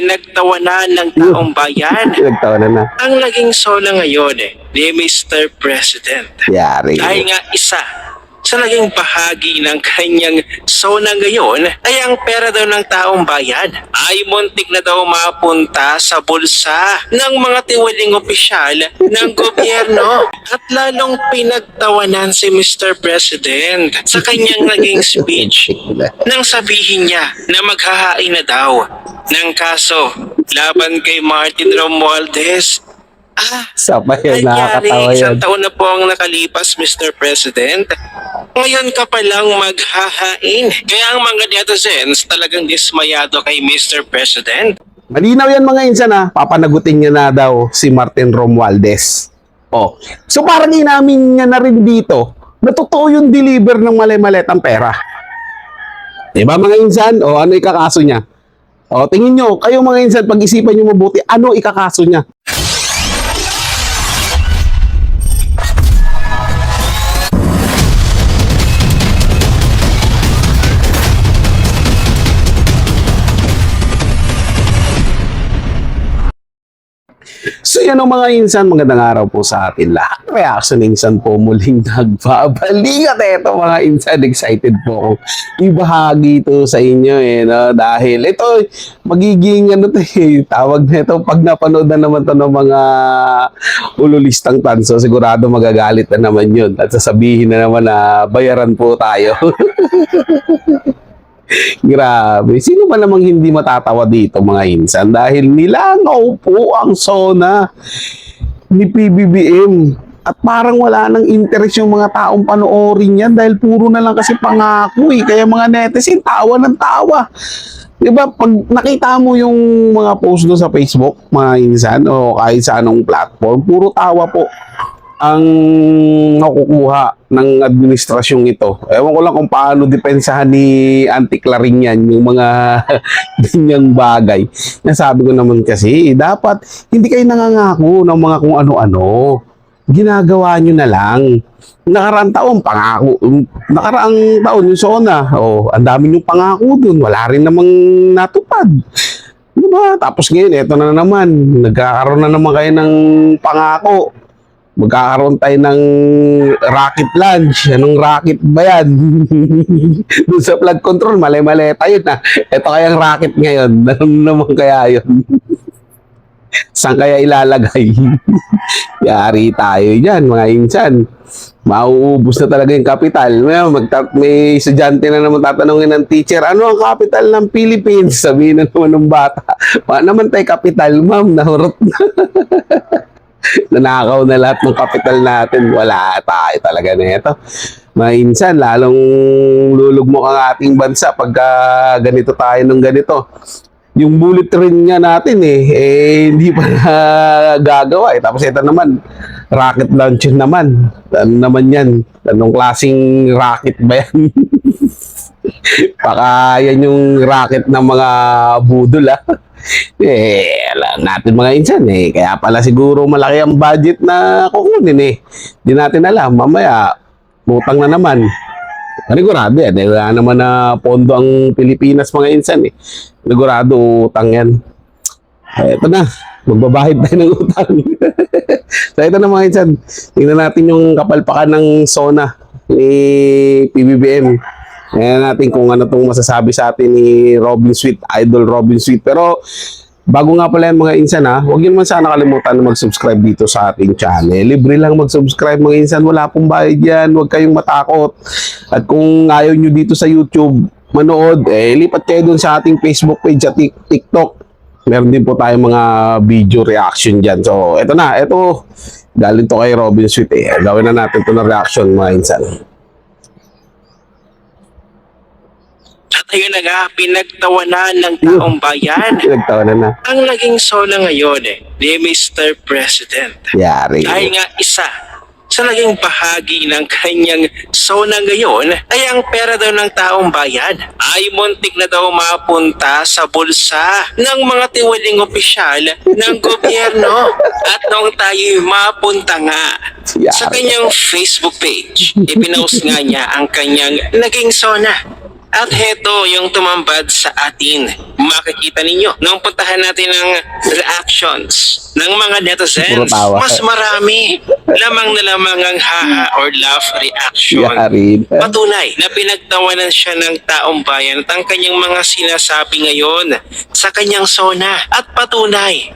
pinagtawanan ng taong bayan. Pinagtawanan na. Ang naging sola ngayon ni Mr. President. Yari. Dahil nga isa sa naging bahagi ng kanyang sona ngayon ay ang pera daw ng taong bayan ay muntik na daw mapunta sa bulsa ng mga tiwaling opisyal ng gobyerno. At lalong pinagtawanan si Mr. President sa kanyang naging speech nang sabihin niya na maghahain na daw ng kaso laban kay Martin Romualdez. Sabay, nakakatawa Nangyari, isang yan. taon na po ang nakalipas, Mr. President. Ngayon ka palang maghahain. Kaya ang mga netizens talagang dismayado kay Mr. President. Malinaw yan mga insan ha. Papanagutin niya na daw si Martin Romualdez. Oh. So parang inamin niya na rin dito na totoo yung deliver ng mali-maletang pera. Diba mga insan? O ano ikakaso niya? O tingin nyo, kayo mga insan, pag-isipan nyo mabuti, ano ikakaso niya? So yan ang mga insan, magandang araw po sa atin lahat. Reaction insan po muling nagbabalik at eto mga insan, excited po ako ibahagi ito sa inyo no? Dahil ito magiging tawag na ito pag napanood na naman ito ng mga ululistang tanso, sigurado magagalit na naman yun at sasabihin na naman na bayaran po tayo. Grabe. Sino ba namang hindi matatawa dito mga insan? Dahil nilangaw po ang SONA ni PBBM. At parang wala nang interest yung mga taong panoorin yan dahil puro na lang kasi pangako Kaya mga netizen, tawa ng tawa. Diba, pag nakita mo yung mga post doon sa Facebook, mga insan, o kahit sa anong platform, puro tawa po ang nakukuha ng administrasyong ito. Ewan ko lang kung paano depensahan ni Auntie Claring yan, yung mga ganyang bagay. Nasabi ko naman kasi, dapat hindi kayo nangangako ng mga kung ano-ano. Ginagawa nyo na lang. Nakaraang taon, pangako. Nakaraang taon, yung SONA. Ang dami yung pangako dun. Wala rin namang natupad. Diba? Tapos ngayon, eto na naman. Nagkakaroon na naman kayo ng pangako. Magkakaroon tayo ng rocket launch. Anong rocket ba yan? Doon sa flood control, mali-mali tayo na. Ito kayang rocket ngayon. Ano naman kaya yun? Saan kaya ilalagay? Yari tayo dyan, mga insan. Mauubos na talaga yung kapital. May estudyante na naman tatanungin ng teacher, ano ang kapital ng Philippines? Sabihin na naman ng bata, naman tayo kapital, ma'am, nahurot na. Nanakaw na lahat ng kapital natin. Wala tayo talaga nito. Mainsan, lalong lulugmok ang ating bansa pagka ganito tayo ng ganito. Yung bullet train nga natin hindi pa gagawa Tapos ito naman, rocket launcher naman. Ano naman yan? Anong klaseng rocket ba yan? Baka yan yung rocket ng mga budol alam natin mga insan kaya pala siguro malaki ang budget na kukunin di natin alam, mamaya utang na naman. Sigurado wala naman na pondo ang Pilipinas mga insan sigurado utang yan. Ito na, magbabahid tayo ng utang. So ito na mga insan, tingnan natin yung kapalpakan ng SONA ni PBBM. Ngayon natin kung ano itong masasabi sa atin ni Robin Sweet, Idol Robin Sweet. Pero bago nga pala yan mga insan huwag nyo naman sana kalimutan na mag-subscribe dito sa ating channel. Libre lang mag-subscribe mga insan, wala pong bayad yan, huwag kayong matakot. At kung ayaw nyo dito sa YouTube manood, lipat kayo dun sa ating Facebook page at TikTok. Meron din po tayong mga video reaction dyan. So eto na, galing to kay Robin Sweet Gawin na natin to na reaction mga insan. At ayun na nga, pinagtawanan ng taong bayan. Pinagtawanan na. Ang naging sola ngayon ni Mr. President. Yari. Dahil nga isa sa naging bahagi ng kanyang sona ngayon ay ang pera daw ng taong bayan ay muntik na daw mapunta sa bulsa ng mga tiwaling opisyal ng gobyerno. At noong tayo mapunta nga sa kanyang Facebook page, ipinost nga niya ang kanyang naging sona. At heto yung tumambad sa atin. Makikita ninyo, nung puntahan natin ang reactions ng mga Puro netizens, tawa. mas marami. Lamang na lamang ang haha or laugh reaction. Yarin. Patunay na pinagtawanan siya ng taong bayan at ang kanyang mga sinasabi ngayon sa kanyang sona. At patunay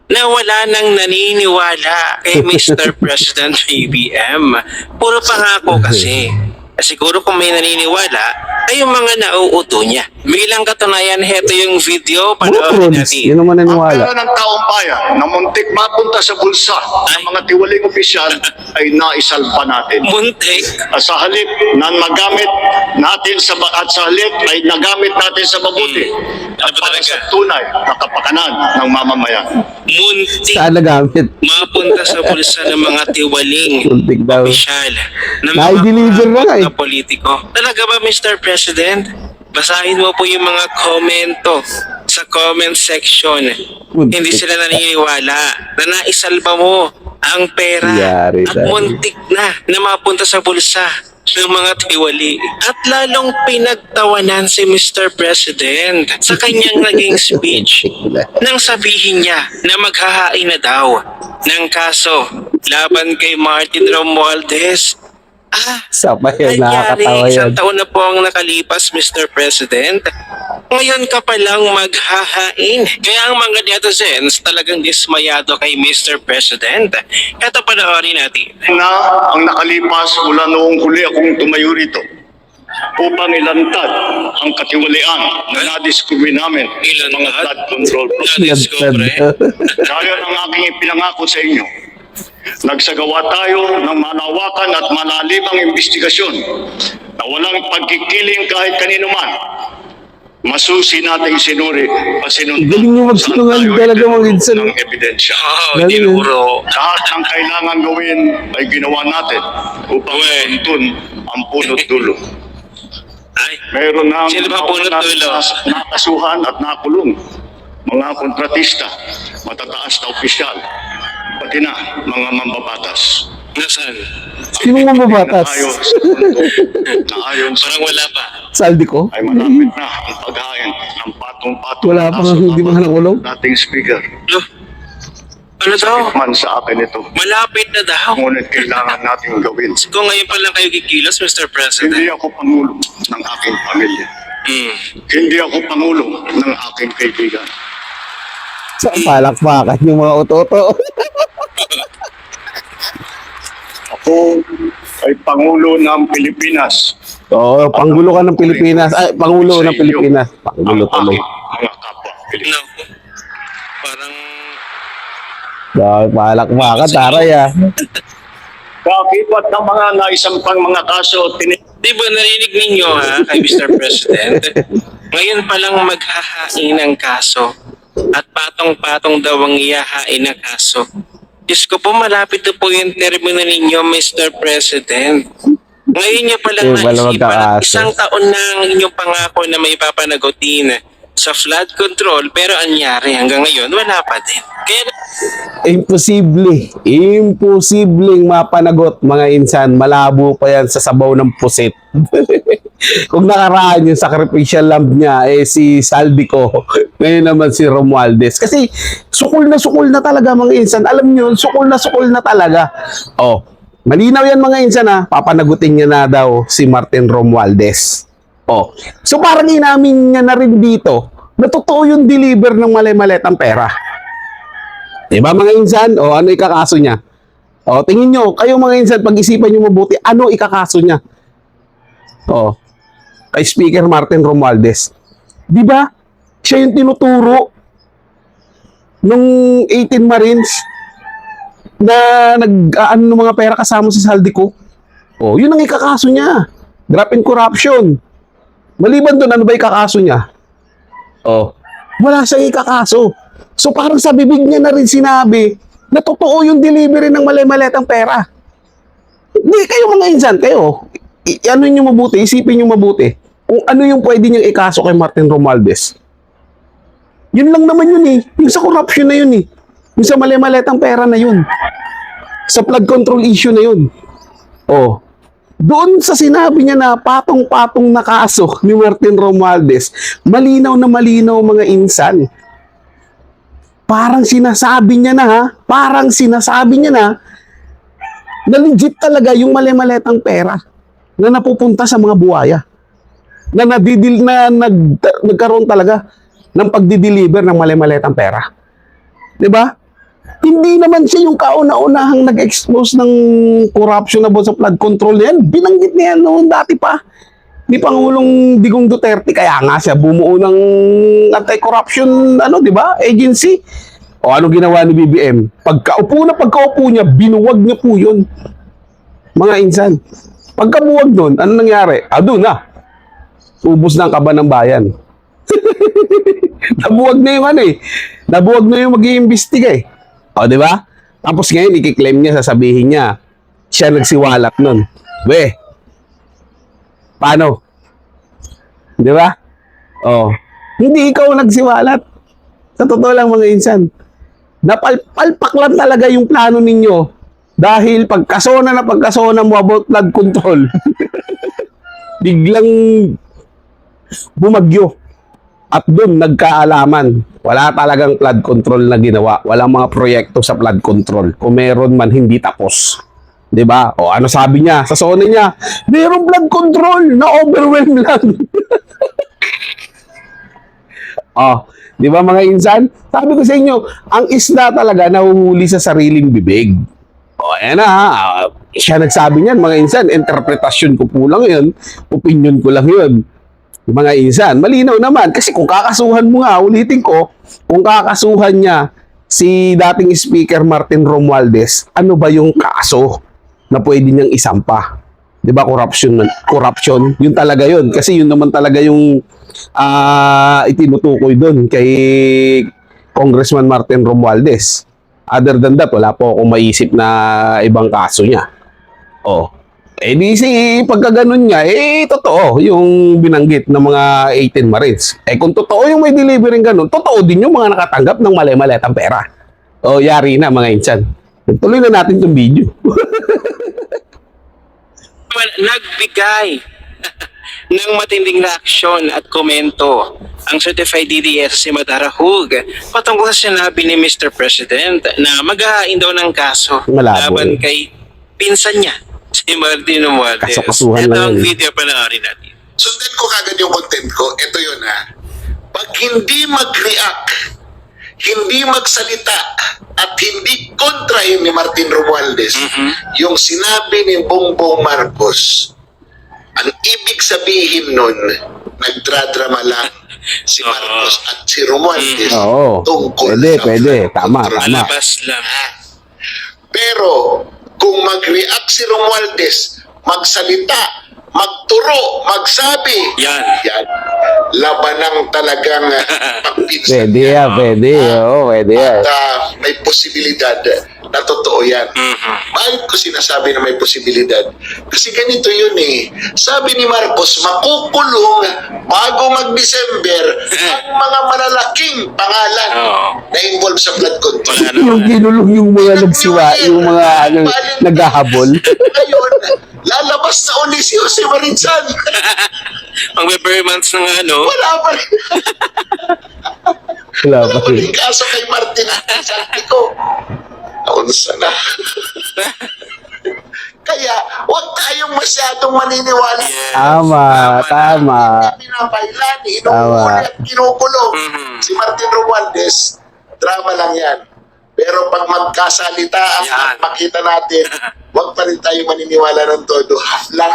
na wala nang naniniwala kay Mr. President BBM. Puro pangako kasi. Siguro kung may naniniwala, ay yung mga nauuto niya. Bilang katunayan, heto yung video, Puro panoorin trolls. natin. Yun naman Ang naniwala. pera ng taong bayan na muntik mapunta sa bulsa ng mga tiwaling opisyal ay naisalba natin. Muntik. Sa halip na magamit natin at sa halip ay nagamit natin sa mabuti Ano at ba para talaga? sa tunay na kapakanan ng mamamayan. Muntik. Saan nagamit? Mapunta sa bulsa ng mga tiwaling Muntik daw. opisyal ng Na-deliver na nga eh. na politiko. Talaga ba, Mr. President? Basahin mo po yung mga komento sa comment section. Muntik. Hindi sila naniniwala na naisalba mo ang pera Yari at tayo. muntik na mapunta sa bulsa ng mga tiwali. At lalong pinagtawanan si Mr. President sa kanyang naging speech nang sabihin niya na maghahain na daw ng kaso laban kay Martin Romualdez. Sabay, Nangyari, nakakatawa yan. isang taon na po ang nakalipas, Mr. President. Ngayon ka palang maghahain. Kaya ang mga netizens talagang dismayado kay Mr. President. Ito panoorin natin. Na ang nakalipas mula noong huli akong tumayo rito upang ilantad ang katiwalian na nadiskubre namin sa mga Ilantad? flood control process. Na-discover. Gaya ng aking ipinangako sa inyo, nagsagawa tayo ng manawakan at malalimang investigasyon na walang pagkikiling kahit kanino man. Masusi nating sinuri pasinunod Galing mo magsinungaling talaga, mga Insan. ng ebidensya. Oo, Galing. tinuro. Lahat ng kailangan gawin ay ginawa natin upang Uwe. tuntun ang punot dulo. Ay, Meron na Sino ba punot dulo? nakasuhan at nakulong. Mga kontratista, matataas na opisyal, pati na mga mambabatas. nasaan? Sino mga mabatas? Na ayon sa mundo, na ayon sa Parang wala pa. Saldi ko? ay malapit na ang paghain ng patong-patong Wala pa nga, hindi pa nga nakulong. dating speaker. Lo, ano daw? Man sa akin ito. Malapit na daw. Ngunit kailangan nating gawin. Kung ngayon pa lang kayo kikilos, Mr. President. Hindi ako pangulo ng aking pamilya. Hindi ako pangulo ng aking kaibigan. Sa palakpakan yung mga ototo. Ako ay pangulo ng Pilipinas. Oo, panggulo ka ng Pilipinas. Ay, pangulo ng Pilipinas. Pangulo Ang tuloy. aking mga kapwa Pilipino. No. Parang... Dahil palakpakan, taray ah. Kakibat ng mga naisampang mga kaso, Di ba narinig ninyo ha, kay Mr. President? Ngayon pa lang maghahain ng kaso at patong-patong daw ang iyahain na kaso. Diyos ko po, malapit na po yung termino ninyo, Mr. President. Ngayon niya pa lang Eh, wala naisipan at magkakaso. isang taon na ang inyong pangako na may papanagutin sa flood control, pero anyari hanggang ngayon, wala pa din. Kaya Imposible. Imposibleng mapanagot, mga insan. Malabo pa yan sa sabaw ng pusit. Kung nakaraan yung sacrificial lamb niya, si Saldico. Ngayon naman si Romualdez. Kasi sukol na talaga, mga insan. Alam niyo, sukol na talaga. Oh, malinaw yan, mga insan ha. Papanagutin niya na daw si Martin Romualdez. Oh, so parang inamin niya na rin dito na totoo yung deliver ng mali-maletang pera. Diba, mga insan? O ano ikakaso niya? O tingin nyo, kayo mga insan, pag-isipan nyo mabuti, ano ikakaso niya? O, kay Speaker Martin Romualdez. Diba? Siya yung tinuturo nung 18 Marines na nag-ano ng mga pera kasama si Saldico. O, yun ang ikakaso niya. Graft and corruption. Maliban doon, ano ba ikakaso niya? Oh, wala siyang ikakaso. So parang sa bibig niya na rin sinabi na totoo yung delivery ng mali-maletang pera. Hindi, kayo mga insan, kayo, ano nyo mabuti, isipin nyo mabuti, kung ano yung pwede niyang ikaso kay Martin Romualdez. Yun lang naman yun eh. Yung sa corruption na yun eh. Yung sa mali-maletang pera na yun. Sa flood control issue na yun. Oh, Doon sa sinabi niya na patong-patong na kaso ni Martin Romualdez, malinaw na malinaw mga insan. Parang sinasabi niya na na legit talaga yung mali-maletang pera na napupunta sa mga buhaya. Na nagkaroon talaga ng pagdi-deliver ng mali-maletang pera. 'Di ba? Hindi naman siya yung kauna-unahang nag-expose ng corruption about sa flood control yan. Binanggit niya yan noon dati pa. Ni Pangulong Digong Duterte, kaya nga siya bumuo ng anti-corruption di ba? Agency. O ano ginawa ni BBM? Pagkaupo niya, binuwag niya po yun. Mga insan. Pagkabuwag nun, ano nangyari? Doon na. Ubus na ang kaba ng bayan. Nabuwag na yung Nabuwag na yung mag-iimbestiga eh. O, di ba? Tapos ngayon, ikiklaim niya, sasabihin niya, siya nagsiwalat nun. Paano? Di ba? O, hindi ikaw nagsiwalat. Sa totoo lang mga insan. Napalpak lang talaga yung plano ninyo dahil pagkasona mo about flood control biglang bumagyo at doon nagkaalaman wala talagang flood control na ginawa, walang mga proyekto sa flood control, kung meron man hindi tapos, di ba? O ano sabi niya sa sona niya, merong flood control na overwhelm lang. Di ba mga insan? Sabi ko sa inyo, ang isda talaga nahuhuli sa sariling bibig. Ayan na siya nagsabi niyan mga insan, interpretasyon ko po lang yun, opinion ko lang yun. Mga insan, malinaw naman, kasi kung kakasuhan mo nga, ulitin ko, kung kakasuhan niya si dating Speaker Martin Romualdez, ano ba yung kaso na pwede niyang isampa? Di ba corruption, yun talaga yun, kasi yun naman talaga yung itinutukoy doon kay Congressman Martin Romualdez. Other than that, wala po akong maisip na ibang kaso niya. Di pagka ganun niya, totoo yung binanggit ng mga 18 Marines. Kung totoo yung may delivering ganun, totoo din yung mga nakatanggap ng mali-maletang pera. Yari na mga insan. Tuloy na natin itong video. Nagbigay ng matinding reaksyon at komento ang certified DDS si Madara Hug patungkol sa sinabi ni Mr. President na maghahain daw ng kaso Malabo laban kay pinsan niya, si Martin Romualdez. Kasukasuhan Ito lang ang yun. video, panoorin natin. Sundan ko kagad yung content ko. Ito yun Pag hindi mag-react, hindi magsalita, at hindi kontrahin ni Martin Romualdez, yung sinabi ni Bongbong Marcos, ang ibig sabihin nun, nagdradrama lang si Marcos at si Romualdez tungkol sa Pwede. Tama. Malabas lang. Pero kung mag-react si Romualdez, magsalita, magturo, magsabi, yan labanang talagang pagpinsan. Pwede yan. At may posibilidad na totoo yan. Bakit ko sinasabi na may posibilidad? Kasi ganito yun Sabi ni Marcos, makukulong bago mag-December ang mga malalaking pangalan na involved sa flood control. Yung kinulong yung mga yung mga naghahabol. Ngayon, lalabas na uli si Jose Marinsan. Mag-bare months ng Wala pa rin. Wala Wala pa pa rin. rin kaso kay Martin. Sabi ko, naunsa na. Kaya, huwag tayong masyadong maniniwala. Tama. Pinapailan, inuuli at kinukulong. Si Martin Romualdez, drama lang yan. Pero pag magkasalita at makita natin, huwag pa rin tayo maniniwala ng todo. Half lang.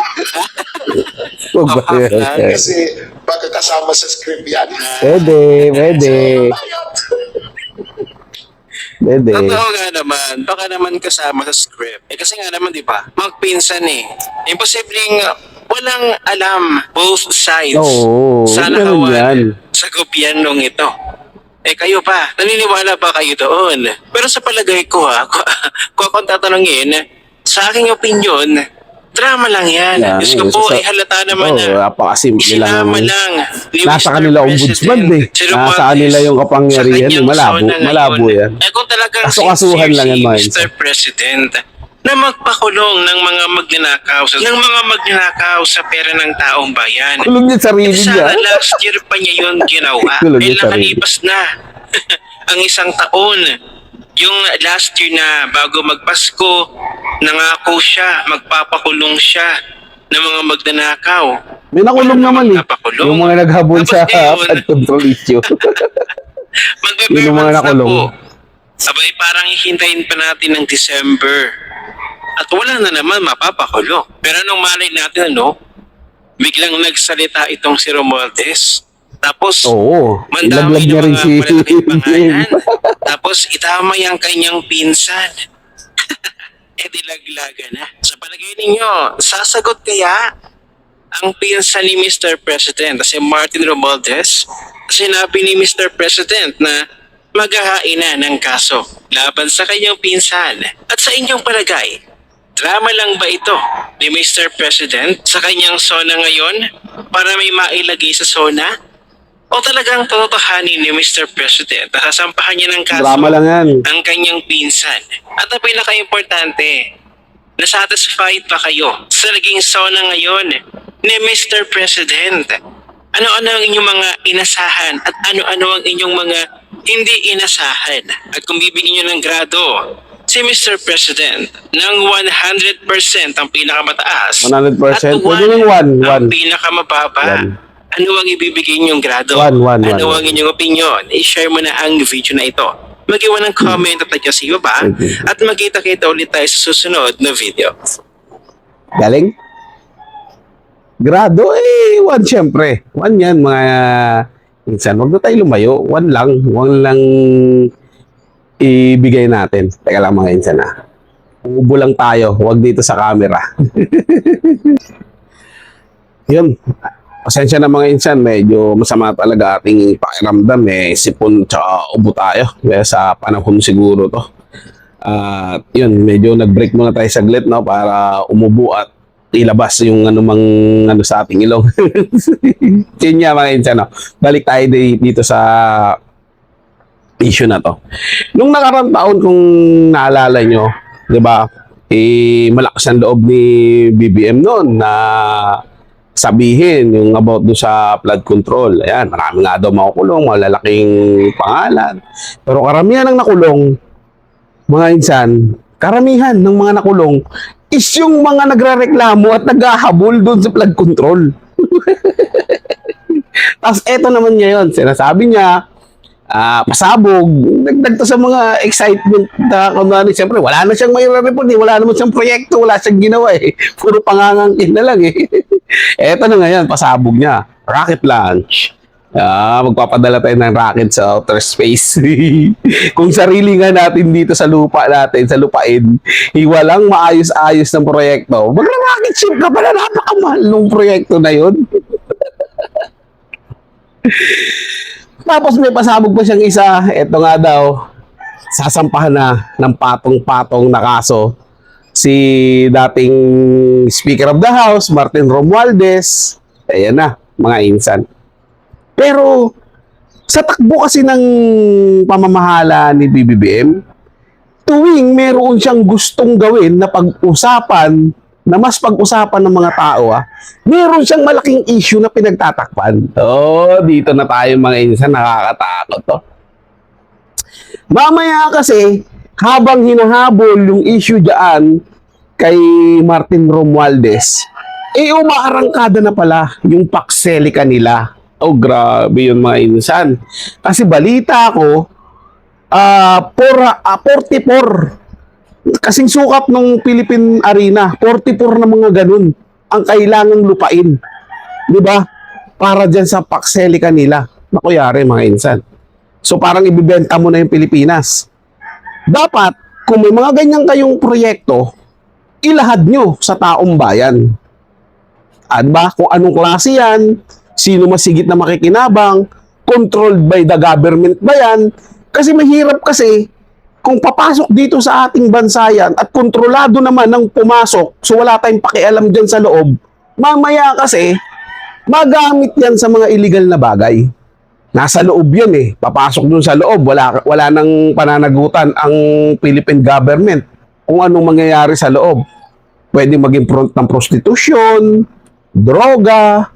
Kasi baka kasama sa script yan. Pwede. Totoo nga naman, baka naman kasama sa script. Kasi nga naman, di ba, magpinsan imposibleng walang alam both sides sa ganun nakawan sa gobyernong ito. Kayo pa, naniniwala ba kayo doon? Pero sa palagay ko kung akong tatanungin, sa aking opinion, drama lang yan. Diyos ko po, halata naman napakasimple sinama lang ni Nasa Mr. kanila ombudsman President, Nasa kanila yung kapangyarihan. Malabo yan. Kung talagang Kasukasuhan lang yan, si Mr. President, na magpakulong ng mga magnanakaw sa pera ng taong bayan. Kulong niya sarili niya. Sana last year pa niya yun ginawa. Kulong Eh niya sarili. nakalipas na ang isang taon. Yung last year na bago magpasko, nangako siya, magpapakulong siya ng mga magnanakaw. May nakulong naman eh. Napakulong. Yung mga naghabol Tapos sa ngayon, flood control issue. Magbe-bare Yung mga months na nakulong. po. Abay, parang hihintayin pa natin ng December. At wala na naman mapapakulong. Pero nung malay natin, biglang nagsalita itong si Romualdez. Tapos, Oo. mandamay Ilaglag niya ng rin mga si malalaking pangalan. Tapos, itamay ang kanyang pinsan. Dilaglaga na. Sa palagay ninyo, sasagot kaya ang pinsan ni Mr. President, si Martin Romualdez? Sinabi ni Mr. President na maghahain na ng kaso laban sa kanyang pinsan. At sa inyong palagay, drama lang ba ito ni Mr. President sa kanyang SONA ngayon para may mailagay sa SONA? O talagang totohanin ni Mr. President na sasampahan niya ng kaso Drama lang yan. ang kanyang pinsan? At ang pinaka-importante, nasatisfied pa kayo sa naging SONA ngayon ni Mr. President? Ano-ano ang inyong mga inasahan at ano-ano ang inyong mga hindi inasahan? At kung bibigyan nyo ng grado si Mr. President ng 100% ang pinakamataas 100%? at Pwede ng one, ang one. pinakamababa, One. ano ang ibibigay nyong grado? One. Ano ang inyong opinion? I-share mo na ang video na ito. Mag-iwan ng comment at adjust sa baba at magkita-kita ulit tayo sa susunod na video. Galing? Grado one syempre. One yan mga insan. Huwag na tayo lumayo. One lang ibigay natin. Teka lang mga insan Ubo lang tayo. Huwag dito sa camera. Yun. Pasensya na mga insan. Medyo masama talaga ating pakiramdam. Sipon tsaka ubo tayo. Kaya sa panahon siguro to. Yun. Medyo nag-break muna tayo saglit para umubo at ilabas yung ano sa ating ilong. Yun nga mga insan. Balik tayo dito sa issue na to. Nung nakarang taon kung naalala nyo, di ba, malakas ang loob ni BBM noon na sabihin yung about do sa flood control. Ayan, marami nga daw makukulong, malalaking pangalan. Pero karamihan ng nakulong, mga insan, karamihan ng mga nakulong is yung mga nagrereklamo at naghahabol doon sa flood control. Tapos eto naman ngayon, sinasabi niya, pasabog, nagdag to sa mga excitement na kunwari, siyempre, wala na siyang may report wala naman siyang proyekto, wala siyang ginawa Puro pangangangkin na lang Eto na ngayon, pasabog niya, rocket launch. Magpapadala tayo ng rocket sa outer space. Kung sarili nga natin dito sa lupa natin, sa lupain, walang maayos-ayos ng proyekto, magra-rocket ship ka pala, napakamahal ng proyekto na yun. Tapos may pasabog pa siyang isa, eto nga daw, sasampahan na ng patong-patong na kaso si dating Speaker of the House, Martin Romualdez. Ayan na, mga insan. Pero sa takbo kasi ng pamamahala ni BBM, tuwing meron siyang gustong gawin na pag-usapan, na mas pag-usapan ng mga tao, meron siyang malaking issue na pinagtatakpan. Dito na tayo mga insan, nakakatakot to. Mamaya kasi, habang hinahabol yung issue dyan kay Martin Romualdez, umaarangkada na pala yung Paxelica nila. Grabe yun mga insan. Kasi balita ko, 44 kasing sukat ng Philippine Arena, 44 na mga ganun ang kailangang lupain. Di ba? Para dyan sa Paxelica nila. Naku, yari mga insan. So parang ibibenta mo na yung Pilipinas. Dapat, kung may mga ganyan kayong proyekto, ilahad nyo sa taong bayan. Diba? Kung anong klase yan, sino masigit na makikinabang, controlled by the government ba yan? Kasi mahirap kasi, kung papasok dito sa ating bansa yan at kontrolado naman ng pumasok, so wala tayong pakialam dyan sa loob, mamaya kasi, magamit yan sa mga illegal na bagay. Nasa loob yan Papasok dun sa loob, wala nang pananagutan ang Philippine government. kung anong mangyayari sa loob. Pwede maging front ng prostitusyon, droga,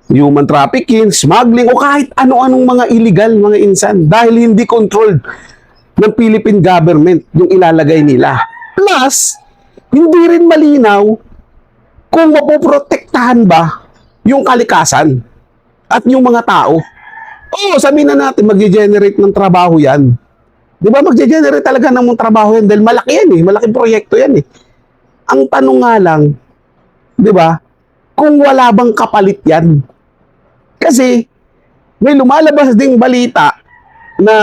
human trafficking, smuggling, o kahit ano-anong mga illegal, mga insan. Dahil hindi controlled ng Philippine government yung ilalagay nila. Plus, hindi rin malinaw kung mapoprotektahan ba yung kalikasan at yung mga tao. Oo, sabihin na natin, mag-generate ng trabaho yan. Di ba, mag-generate talaga ng trabaho yan dahil malaki yan eh, malaking proyekto yan eh. Ang tanong nga lang, di ba, kung wala bang kapalit yan? Kasi, may lumalabas ding balita na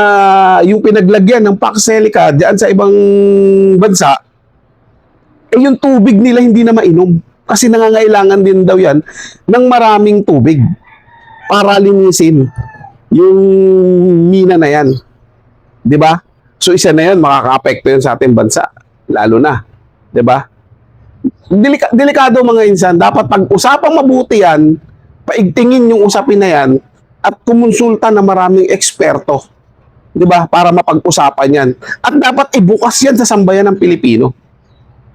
yung pinaglagyan ng Pax Selica diyan sa ibang bansa, eh yung tubig nila hindi na mainom. Kasi nangangailangan din daw yan ng maraming tubig para linisin yung mina na yan. Di ba? So isa na yan, makaka-apekto yun sa ating bansa. Lalo na. Di ba? Delikado mga insan. Dapat pag-usapang mabuti yan, paigtingin yung usapin na yan at kumonsulta ng maraming eksperto. Di ba? Para mapag-usapan yan. At dapat ibukas yan sa sambayan ng Pilipino.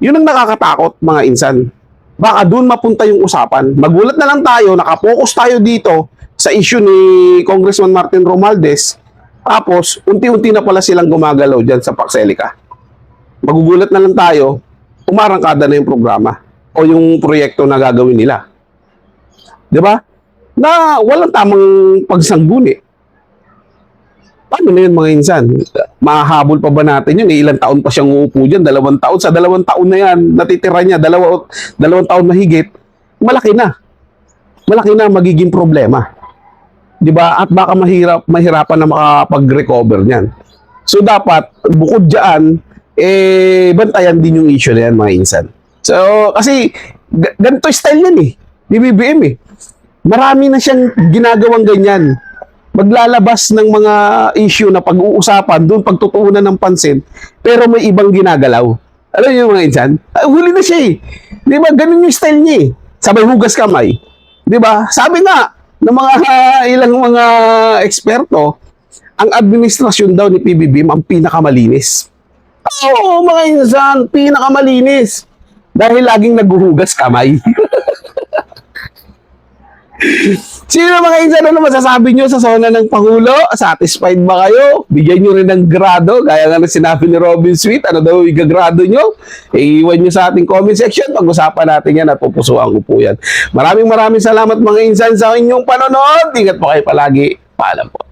Yun ang nakakatakot mga insan. Baka doon mapunta yung usapan. Magulat na lang tayo, nakapokus tayo dito sa issue ni Congressman Martin Romualdez. Tapos, unti-unti na pala silang gumagalaw dyan sa Pax Selica. Magugulat na lang tayo, umarangkada na yung programa o yung proyekto na gagawin nila. Di ba? Na walang tamang pagsangguni. Paano na yun mga insan? Mahahabol pa ba natin yun? Ilang taon pa siyang uupo dyan? 2 taon. Sa 2 taon na yan, natitira niya, 2 taon mahigit, malaki na. Malaki na magiging problema. Di ba? At baka mahirapan na makapag-recover niyan. So dapat, bukod dyan, bantayan din yung issue na yan mga insan. So, kasi, ganito style yan eh. Ni BBM eh. Marami na siyang ginagawang ganyan. Maglalabas ng mga issue na pag-uusapan, doon pagtutuunan ng pansin, pero may ibang ginagalaw. Alam niyo mga insan? Huli na siya eh. Di ba? Ganun yung style niya eh. Sabay hugas kamay. Di ba? Sabi nga, ng mga ilang mga eksperto, ang administrasyon daw ni PBBM ang pinakamalinis. Oo, mga insan, pinakamalinis. Dahil laging naghuhugas kamay. Sino mga insan, ano masasabi nyo sa sona ng Pangulo? Satisfied ba kayo? Bigyan nyo rin ng grado, gaya nga na sinabi ni Robin Sweet, ano daw igagrado nyo? Iiwan nyo sa ating comment section, pag-usapan natin yan at pupusuan ko po yan. Maraming salamat mga insan sa inyong panonood. Ingat po kayo palagi. Paalam po.